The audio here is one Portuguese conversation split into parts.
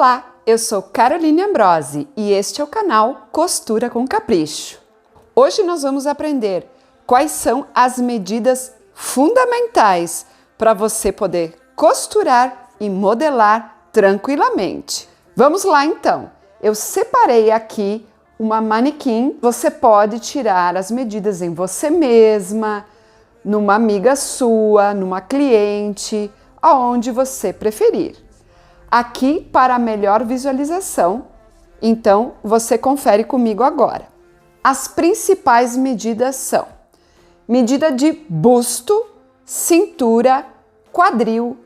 Olá, eu sou Caroline Ambrosi e este é o canal Costura com Capricho. Hoje nós vamos aprender quais são as medidas fundamentais para você poder costurar e modelar tranquilamente. Vamos lá então, eu separei aqui uma manequim, você pode tirar as medidas em você mesma, numa amiga sua, numa cliente, aonde você preferir. Aqui para melhor visualização, então você confere comigo agora. As principais medidas são medida de busto, cintura, quadril,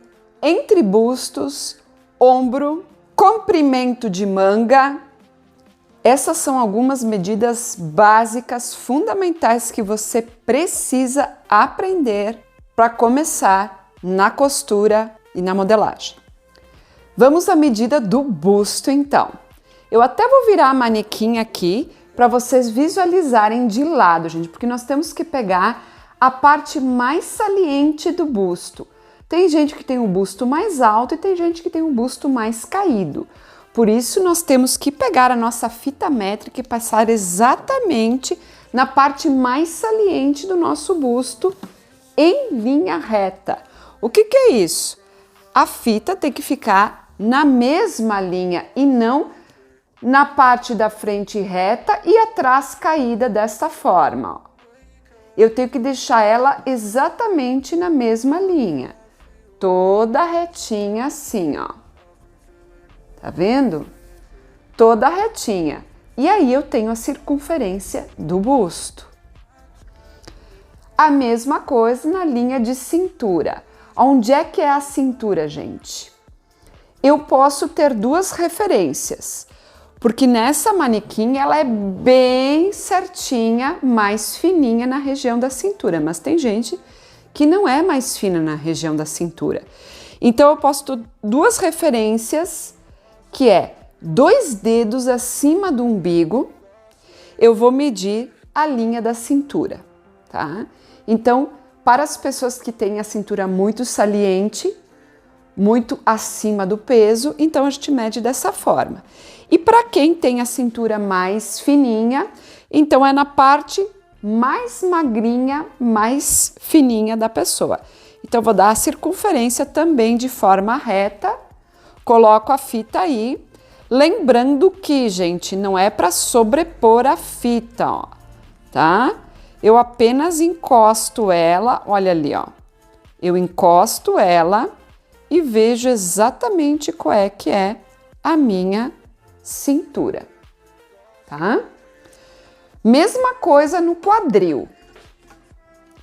entre bustos, ombro, comprimento de manga. Essas são algumas medidas básicas, fundamentais que você precisa aprender para começar na costura e na modelagem. Vamos à medida do busto, então. Eu até vou virar a manequim aqui para vocês visualizarem de lado, gente, porque nós temos que pegar a parte mais saliente do busto. Tem gente que tem um busto mais alto e tem gente que tem um busto mais caído. Por isso, nós temos que pegar a nossa fita métrica e passar exatamente na parte mais saliente do nosso busto em linha reta. O que é isso? A fita tem que ficar na mesma linha e não na parte da frente reta e atrás caída desta forma. Eu tenho que deixar ela exatamente na mesma linha, toda retinha assim, ó. Tá vendo? Toda retinha. E aí eu tenho a circunferência do busto. A mesma coisa na linha de cintura. Onde é que é a cintura, gente? Eu posso ter duas referências, porque nessa manequim ela é bem certinha, mais fininha na região da cintura, mas tem gente que não é mais fina na região da cintura. Então eu posso ter duas referências, que é 2 dedos acima do umbigo, eu vou medir a linha da cintura, tá? Então, para as pessoas que têm a cintura muito saliente, muito acima do peso, então a gente mede dessa forma. E para quem tem a cintura mais fininha, então é na parte mais magrinha, mais fininha da pessoa. Então vou dar a circunferência também de forma reta, coloco a fita aí, lembrando que, gente, não é para sobrepor a fita, ó, tá? Eu apenas encosto ela, olha ali, ó. Eu encosto ela e vejo exatamente qual é que é a minha cintura, tá? Mesma coisa no quadril.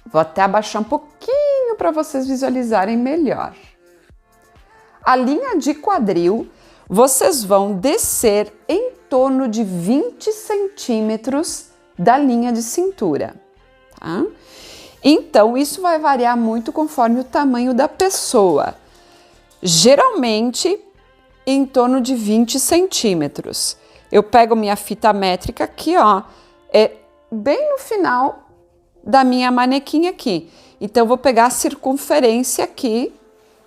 Vou até abaixar um pouquinho para vocês visualizarem melhor. A linha de quadril, vocês vão descer em torno de 20 centímetros da linha de cintura, tá? Então, isso vai variar muito conforme o tamanho da pessoa. Geralmente, em torno de 20 centímetros. Eu pego minha fita métrica aqui, ó, é bem no final da minha manequim aqui. Então, eu vou pegar a circunferência aqui,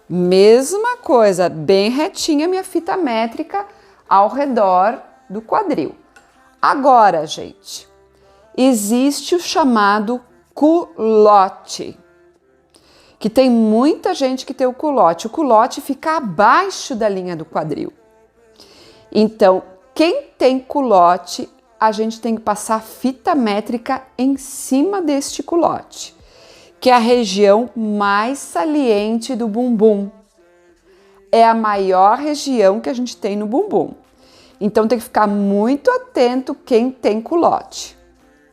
mesma coisa, bem retinha minha fita métrica ao redor do quadril. Agora, gente, existe o chamado culote, que tem muita gente que tem o culote. O culote fica abaixo da linha do quadril. Então, quem tem culote, a gente tem que passar fita métrica em cima deste culote, que é a região mais saliente do bumbum. É a maior região que a gente tem no bumbum. Então, tem que ficar muito atento quem tem culote.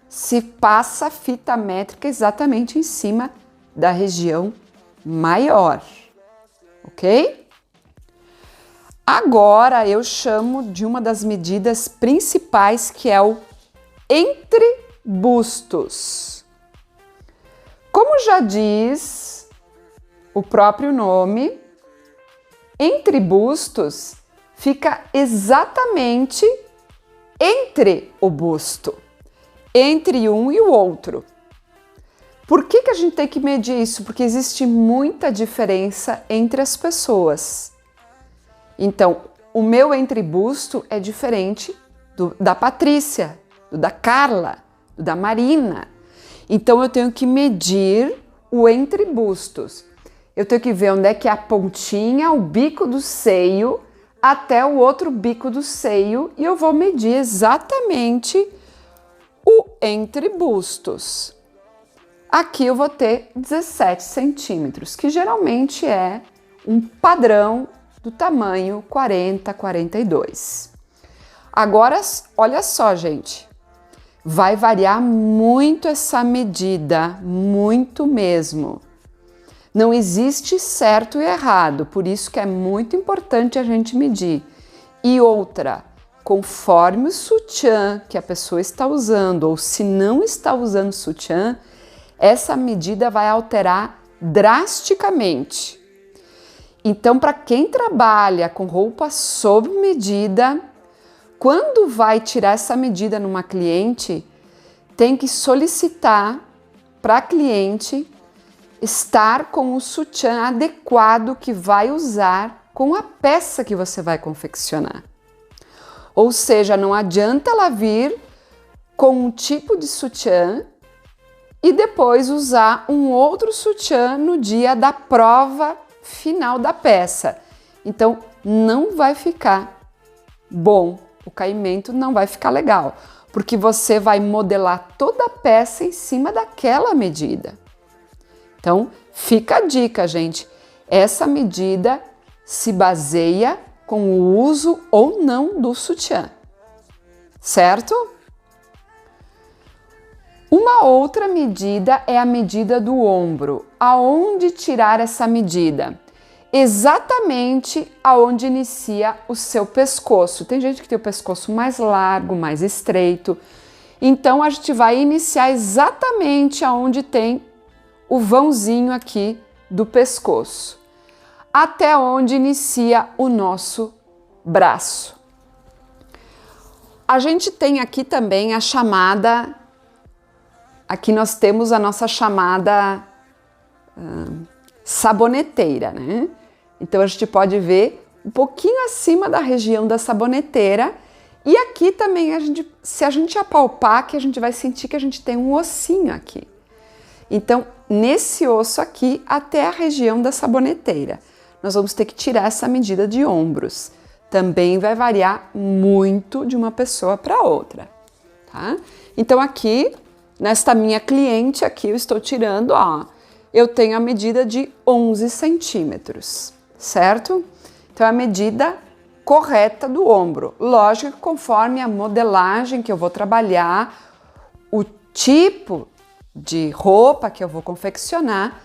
Se passa a fita métrica exatamente em cima da região maior, ok? Agora eu chamo de uma das medidas principais, que é o entre bustos. Como já diz o próprio nome, entre bustos fica exatamente entre o busto, entre um e o outro. Por que a gente tem que medir isso? Porque existe muita diferença entre as pessoas. Então, o meu entrebusto é diferente da Patrícia, do da Carla, do da Marina. Então eu tenho que medir o entrebustos. Eu tenho que ver onde é que é a pontinha, o bico do seio, até o outro bico do seio, e eu vou medir exatamente o entrebustos. Aqui eu vou ter 17 centímetros, que geralmente é um padrão do tamanho 40, 42. Agora, olha só, gente, vai variar muito essa medida, muito mesmo. Não existe certo e errado, por isso que é muito importante a gente medir. E outra, conforme o sutiã que a pessoa está usando, ou se não está usando sutiã, essa medida vai alterar drasticamente. Então, para quem trabalha com roupa sob medida, quando vai tirar essa medida numa cliente, tem que solicitar para a cliente estar com o sutiã adequado que vai usar com a peça que você vai confeccionar. Ou seja, não adianta ela vir com um tipo de sutiã e depois usar um outro sutiã no dia da prova final da peça. Então, não vai ficar bom, o caimento não vai ficar legal, porque você vai modelar toda a peça em cima daquela medida. Então, fica a dica, gente. Essa medida se baseia com o uso ou não do sutiã, certo? Uma outra medida é a medida do ombro. Aonde tirar essa medida? Exatamente aonde inicia o seu pescoço. Tem gente que tem o pescoço mais largo, mais estreito. Então, a gente vai iniciar exatamente aonde tem o vãozinho aqui do pescoço, até onde inicia o nosso braço. A gente tem aqui também a chamada, aqui nós temos a nossa chamada saboneteira, né? Então a gente pode ver um pouquinho acima da região da saboneteira, e aqui também se a gente apalpar, que a gente vai sentir que a gente tem um ossinho aqui. Então, nesse osso aqui, até a região da saboneteira, nós vamos ter que tirar essa medida de ombros. Também vai variar muito de uma pessoa para outra, tá? Então, aqui, nesta minha cliente aqui, eu estou tirando, ó, eu tenho a medida de 11 centímetros, certo? Então, é a medida correta do ombro. Lógico que conforme a modelagem que eu vou trabalhar, o tipo de roupa que eu vou confeccionar,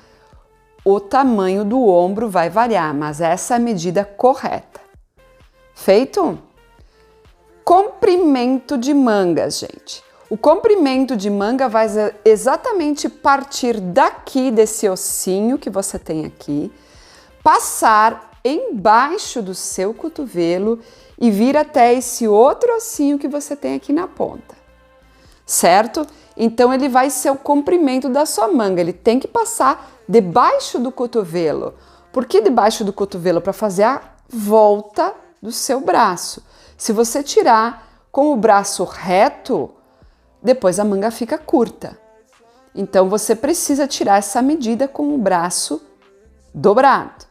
o tamanho do ombro vai variar, mas essa é a medida correta. Feito? Comprimento de mangas, gente. O comprimento de manga vai exatamente partir daqui desse ossinho que você tem aqui, passar embaixo do seu cotovelo e vir até esse outro ossinho que você tem aqui na ponta, certo? Então, ele vai ser o comprimento da sua manga, ele tem que passar debaixo do cotovelo. Por que debaixo do cotovelo? Para fazer a volta do seu braço. Se você tirar com o braço reto, depois a manga fica curta. Então, você precisa tirar essa medida com o braço dobrado,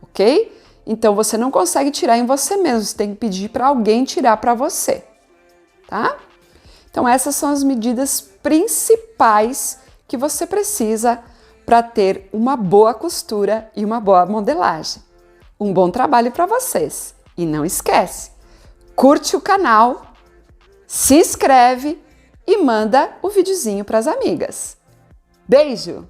ok? Então, você não consegue tirar em você mesmo, você tem que pedir para alguém tirar para você, tá? Então, essas são as medidas principais que você precisa para ter uma boa costura e uma boa modelagem. Um bom trabalho para vocês! E não esquece, curte o canal, se inscreve e manda o videozinho para as amigas. Beijo!